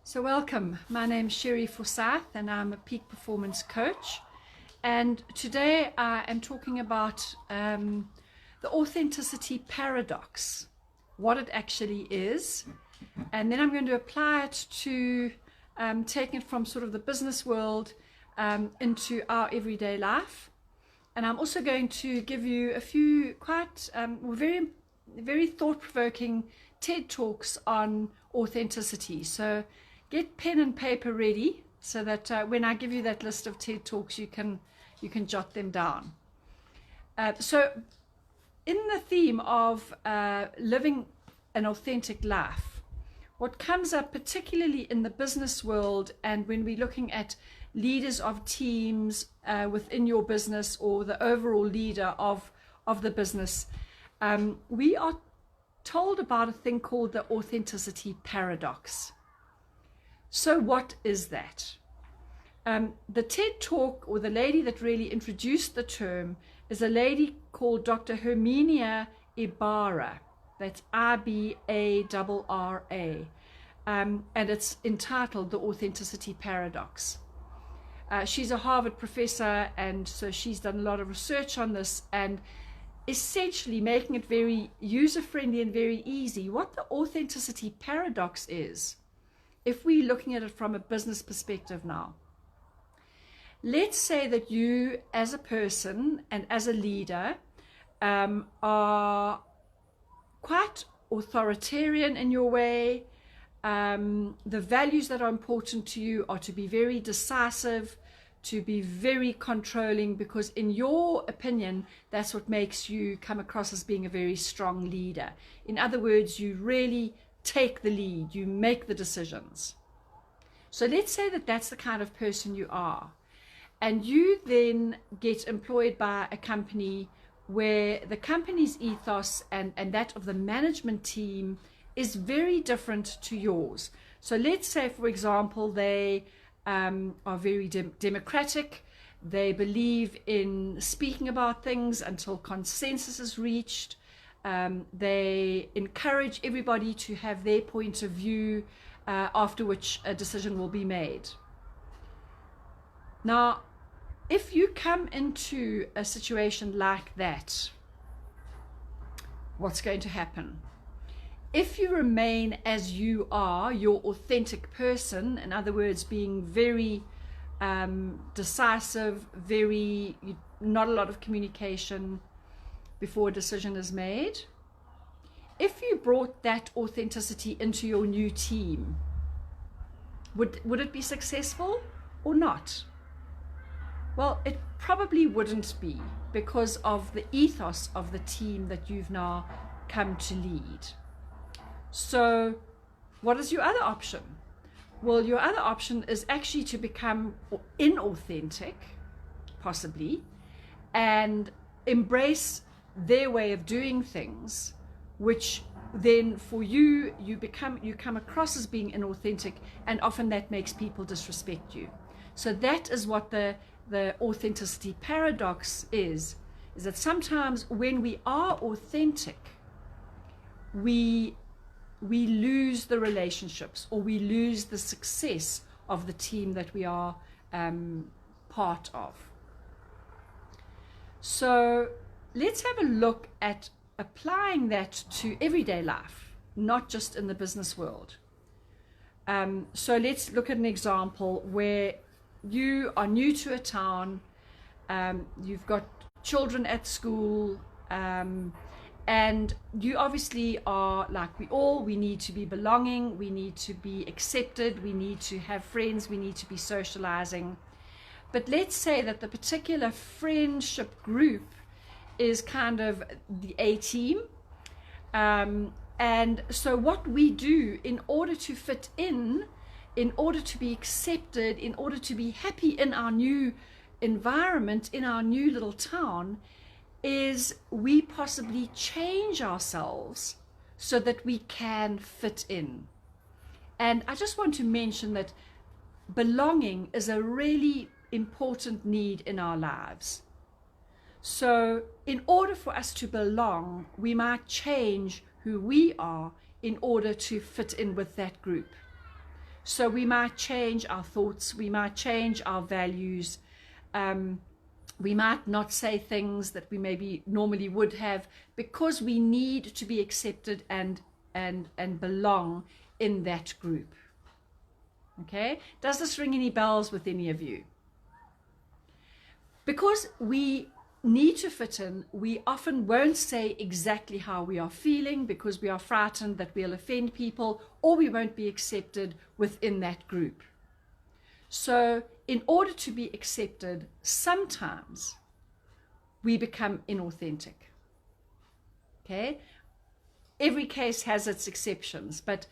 So welcome, my name's Sherry Forsyth and I'm a peak performance coach, and today I am talking about the authenticity paradox, what it actually is, and then I'm going to apply it to taking it from sort of the business world into our everyday life. And I'm also going to give you a few quite very thought-provoking TED Talks on authenticity. So get pen and paper ready so that when I give you that list of TED Talks, you can jot them down. So in the theme of living an authentic life, what comes up particularly in the business world and when we're looking at leaders of teams within your business or the overall leader of the business, we are told about a thing called the authenticity paradox. So what is that? The TED Talk, or the lady that really introduced the term, is a lady called Dr. Herminia Ibarra. That's Ibarra. And it's entitled The Authenticity Paradox. She's a Harvard professor, and so she's done a lot of research on this and essentially making it very user-friendly and very easy. What the authenticity paradox is, if we're looking at it from a business perspective now, let's say that you as a person and as a leader are quite authoritarian in your way. The values that are important to you are to be very decisive, to be very controlling, because in your opinion, that's what makes you come across as being a very strong leader. In other words, you really take the lead, you make the decisions. So let's say that that's the kind of person you are, and you then get employed by a company where the company's ethos and that of the management team is very different to yours. So let's say, for example, they are very democratic. They believe in speaking about things until consensus is reached. They encourage everybody to have their point of view, after which a decision will be made. Now, if you come into a situation like that, what's going to happen? If you remain as you are, your authentic person, in other words, being very decisive, not a lot of communication before a decision is made, if you brought that authenticity into your new team, would it be successful or not? Well, it probably wouldn't be, because of the ethos of the team that you've now come to lead. So what is your other option? Well, your other option is actually to become inauthentic, possibly, and embrace their way of doing things, which then for you come across as being inauthentic, and often that makes people disrespect you. So that is what the authenticity paradox is that sometimes when we are authentic, we lose the relationships, or we lose the success of the team that we are part of. So let's have a look at applying that to everyday life, not just in the business world. So let's look at an example where you are new to a town, you've got children at school, and you obviously are like we need to be belonging, we need to be accepted, we need to have friends, we need to be socializing. But let's say that the particular friendship group is kind of the A team. And so what we do in order to fit in order to be accepted, in order to be happy in our new environment, in our new little town, is we possibly change ourselves so that we can fit in. And I just want to mention that belonging is a really important need in our lives. So in order for us to belong, we might change who we are in order to fit in with that group. So we might change our thoughts, we might change our values, we might not say things that we maybe normally would have, because we need to be accepted and belong in that group. Okay, does this ring any bells with any of you? Because we need to fit in, we often won't say exactly how we are feeling, because we are frightened that we'll offend people or we won't be accepted within that group. So in order to be accepted, sometimes we become inauthentic. Okay, every case has its exceptions, but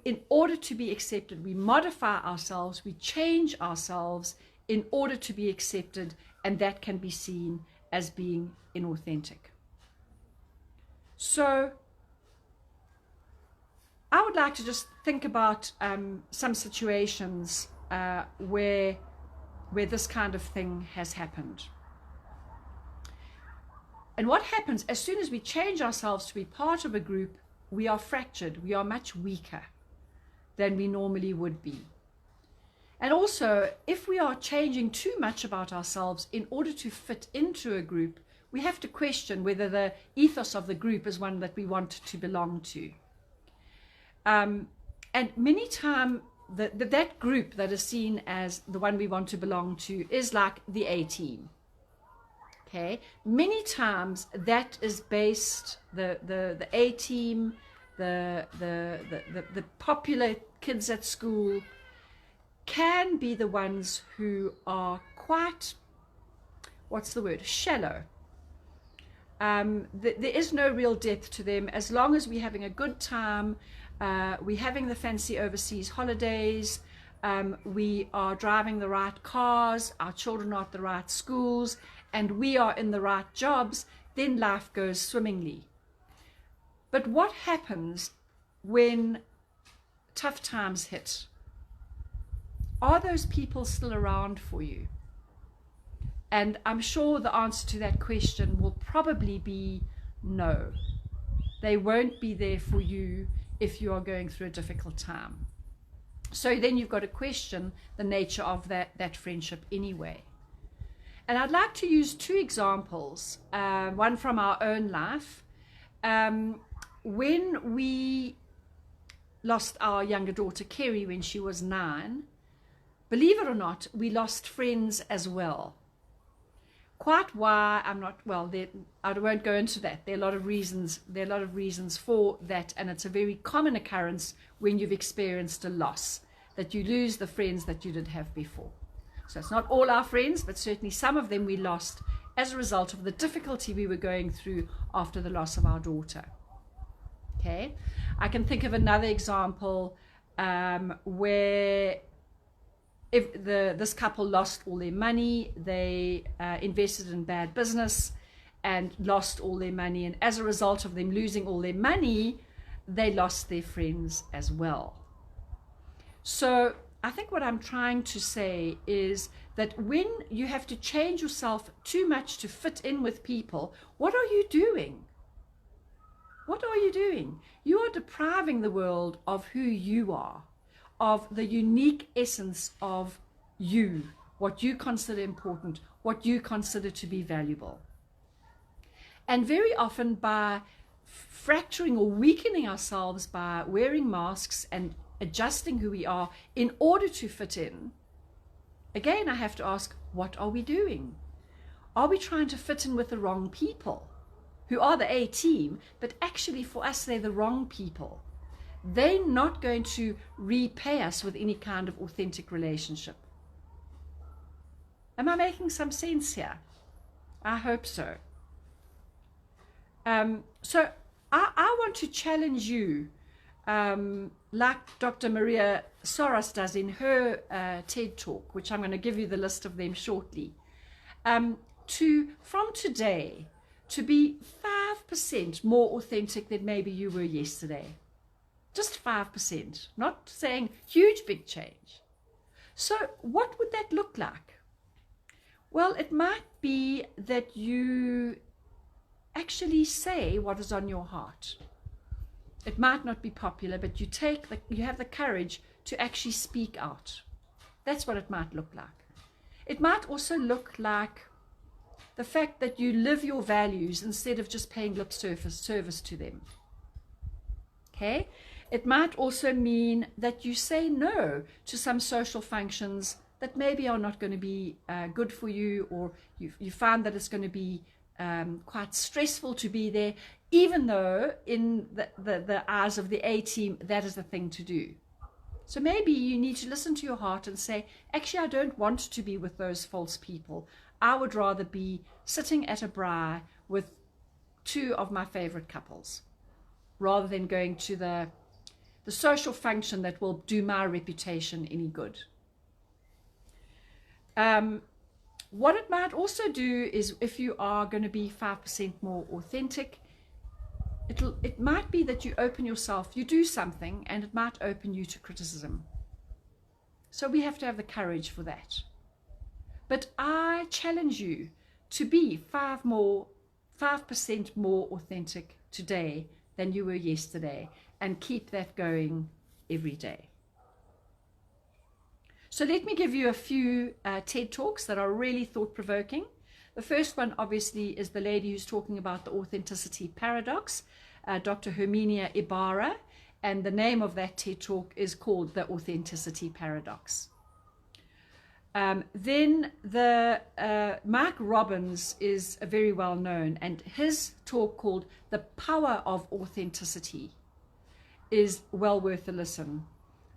in order to be accepted, we modify ourselves, we change ourselves in order to be accepted, and that can be seen as being inauthentic. So I would like to just think about some situations where this kind of thing has happened. And what happens as soon as we change ourselves to be part of a group, we are fractured, we are much weaker than we normally would be. And also, if we are changing too much about ourselves in order to fit into a group, we have to question whether the ethos of the group is one that we want to belong to. And many times, that group that is seen as the one we want to belong to is like the A-team. Okay, many times that is based, the A-team, the popular kids at school can be the ones who are quite, what's the word, shallow. There is no real depth to them. As long as we're having a good time, we're having the fancy overseas holidays, we are driving the right cars, our children are at the right schools, and we are in the right jobs, then life goes swimmingly. But what happens when tough times hit? Are those people still around for you? And I'm sure the answer to that question will probably be no. They won't be there for you if you are going through a difficult time. So then you've got to question the nature of that friendship anyway. And I'd like to use two examples, one from our own life. When we lost our younger daughter, Kerry, when she was 9, believe it or not, we lost friends as well. Quite why I'm not, well, I won't go into that. There are a lot of reasons for that, and it's a very common occurrence when you've experienced a loss, that you lose the friends that you did have before. So it's not all our friends, but certainly some of them we lost as a result of the difficulty we were going through after the loss of our daughter. Okay, I can think of another example where if this couple lost all their money, they invested in bad business and lost all their money, and as a result of them losing all their money, they lost their friends as well. So I think what I'm trying to say is that when you have to change yourself too much to fit in with people, what are you doing? What are you doing? You are depriving the world of who you are, of the unique essence of you, what you consider important, what you consider to be valuable. And very often by fracturing or weakening ourselves by wearing masks and adjusting who we are in order to fit in, again, I have to ask, what are we doing? Are we trying to fit in with the wrong people, who are the A-team, but actually for us, they're the wrong people? They're not going to repay us with any kind of authentic relationship. Am I making some sense here? I hope so. So I want to challenge you, like Dr. Maria Soros does in her TED Talk, which I'm going to give you the list of them shortly, from today, to be 5% more authentic than maybe you were yesterday. Just 5%, not saying huge, big change. So what would that look like? Well, it might be that you actually say what is on your heart. It might not be popular, but you have the courage to actually speak out. That's what it might look like. It might also look like the fact that you live your values instead of just paying lip service to them. Okay? It might also mean that you say no to some social functions that maybe are not going to be good for you, or you find that it's going to be quite stressful to be there, even though in the eyes of the A team, that is the thing to do. So maybe you need to listen to your heart and say, actually, I don't want to be with those false people. I would rather be sitting at a braai with two of my favorite couples, rather than going to the social function that will do my reputation any good. What it might also do is, if you are going to be 5% more authentic, it might be that you open yourself, you do something, and it might open you to criticism. So we have to have the courage for that. But I challenge you to be 5% more authentic today than you were yesterday, and keep that going every day. So let me give you a few TED Talks that are really thought-provoking. The first one, obviously, is the lady who's talking about the authenticity paradox, Dr. Herminia Ibarra, and the name of that TED Talk is called The Authenticity Paradox. Then Mark Robbins is very well known, and his talk called The Power of Authenticity is well worth a listen.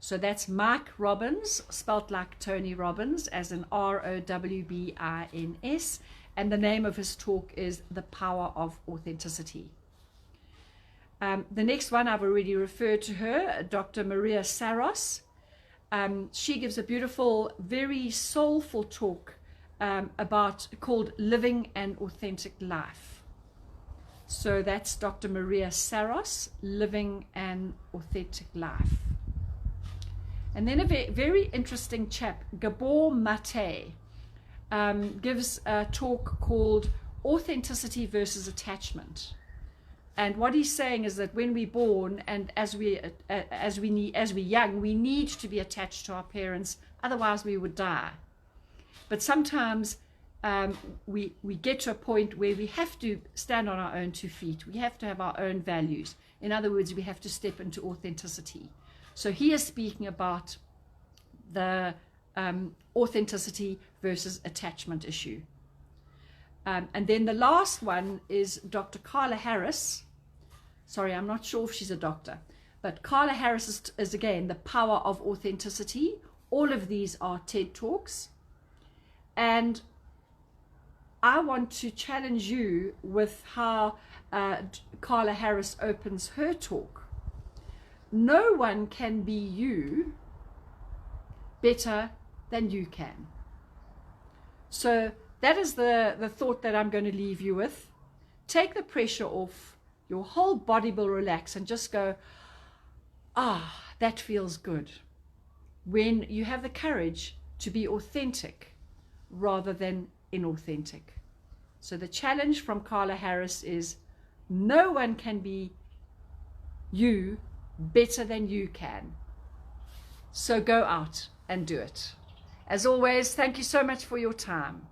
So that's Mark Robbins, spelt like Tony Robbins, as in Rowbins, and the name of his talk is The Power of Authenticity. The next one, I've already referred to her, Dr. Maria Saros. She gives a beautiful, very soulful talk called Living an Authentic Life. So that's Dr. Maria Saros, Living an Authentic Life. And then a very interesting chap, Gabor Mate, gives a talk called Authenticity versus Attachment. And what he's saying is that when we're born and as we're young, we need to be attached to our parents, otherwise we would die. But sometimes we get to a point where we have to stand on our own 2 feet. We have to have our own values. In other words, we have to step into authenticity. So he is speaking about the authenticity versus attachment issue. And then the last one is Dr. Carla Harris. Sorry, I'm not sure if she's a doctor, but Carla Harris is again, The Power of Authenticity. All of these are TED Talks. And I want to challenge you with how Carla Harris opens her talk. No one can be you better than you can. So that is the thought that I'm going to leave you with. Take the pressure off. Your whole body will relax and just go, that feels good. When you have the courage to be authentic rather than inauthentic. So the challenge from Carla Harris is, no one can be you better than you can. So go out and do it. As always, thank you so much for your time.